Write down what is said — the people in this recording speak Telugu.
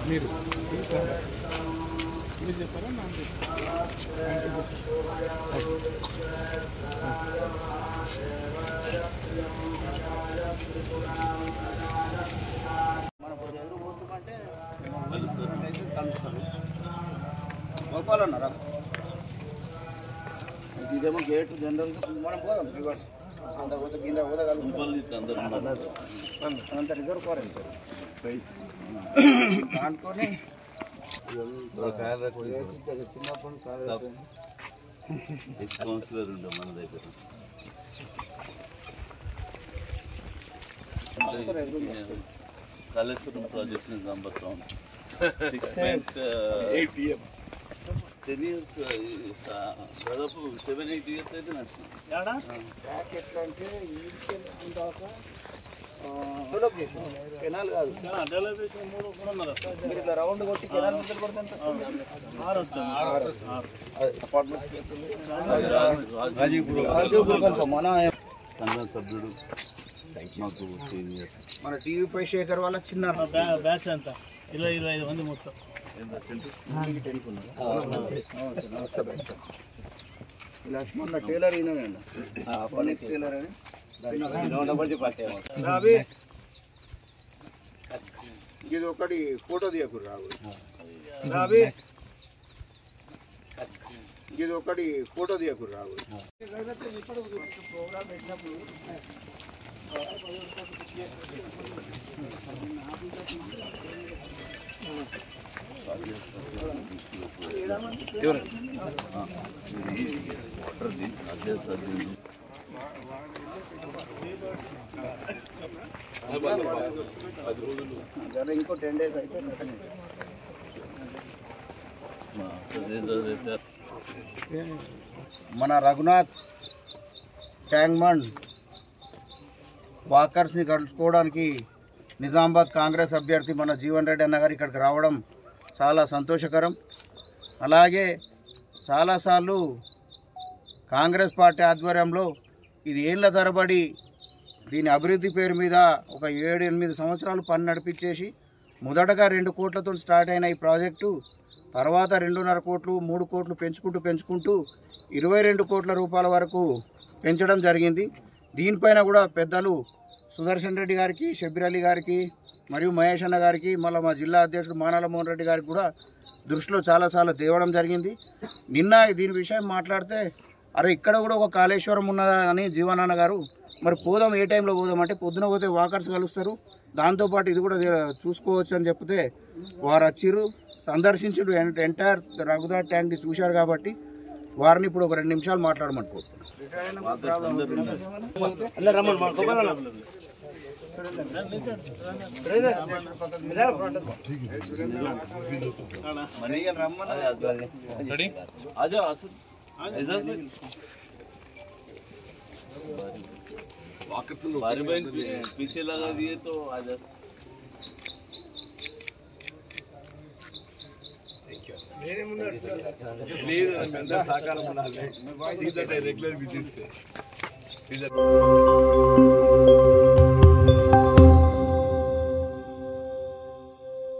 మీరు చెప్పారా కలుస్తారు గోపాలన్నారా ఇదేమో గేట్ జనరల్ మనం పోదాం రివర్స్ అంత పోతే కింద పోతే అంత రిజర్వ్ ఫారెన్ దాంట్లోనే చిన్నప్పుడు కౌన్సిలర్ ఉండే మన దగ్గర కాళేశ్వరం ప్రాజెక్ట్ నిజామాబాద్లో 8 PM 10 years దాదాపు 7-8 years అయితే నడుస్తుంది. ఎట్లా అంటే డెవలప్ చేసాం కెనాల్ కాదు ఇట్లా రౌండ్ కొట్టి కెనాల్ ముందర పడితే మన సంఘం సభ్యుడు మాకు సీనియర్ మన TV5 శేఖర్ వాళ్ళ చిన్న బ్యాచ్ అంతా 25 మంది మొత్తం లక్ష్మణ్ టైలర్ ఈయనండి టైలర్ అని ఇది ఒకటి ఫోటో తీయకూడదు రావు ఇది ఒకటి ఫోటో తీయకూడదు రావు ప్రోగ్రామ్ పెట్టినప్పుడు ఇంకో 10 days అయితే మన రఘునాథ్ ట్యాంక్మండ్ వాకర్స్ని కలుసుకోవడానికి నిజామాబాద్ కాంగ్రెస్ అభ్యర్థి మన జీవన్ రెడ్డి అన్న గారు ఇక్కడికి రావడం చాలా సంతోషకరం. అలాగే చాలాసార్లు కాంగ్రెస్ పార్టీ ఆధ్వర్యంలో ఇది ఏళ్ళ తరబడి దీని అభివృద్ధి పేరు మీద ఒక 7-8 సంవత్సరాలు పని నడిపించేసి మొదటగా 2 కోట్లతో స్టార్ట్ అయిన ఈ ప్రాజెక్టు తర్వాత 2.5 కోట్లు 3 కోట్లు పెంచుకుంటూ 22 కోట్ల రూపాయల వరకు పెంచడం జరిగింది. దీనిపైన కూడా పెద్దలు సుదర్శన్ రెడ్డి గారికి, షబ్బీర్ అలీ గారికి మరియు మహేష్ అన్న గారికి, మళ్ళీ మా జిల్లా అధ్యక్షుడు మానాల మోహన్ రెడ్డి గారికి కూడా దృష్టిలో చాలాసార్లు తేవడం జరిగింది. నిన్న దీని విషయం మాట్లాడితే అరే ఇక్కడ కూడా ఒక కాళేశ్వరం ఉన్నదా అని జీవనాన్న గారు మరి పోదాం ఏ టైంలో పోదాం అంటే పొద్దున పోతే వాకర్స్ కలుస్తారు, దాంతోపాటు ఇది కూడా చూసుకోవచ్చు అని చెప్తే వారు వచ్చిర్రు, సందర్శించుడు ఎంటైర్ రఘునాథ్ ట్యాంక్ చూశారు. కాబట్టి వారిని ఇప్పుడు ఒక 2 నిమిషాలు మాట్లాడమంటుకోవచ్చు. बारी बैंक पीछे लगा दिए तो आ जा रेगुलर विजिट से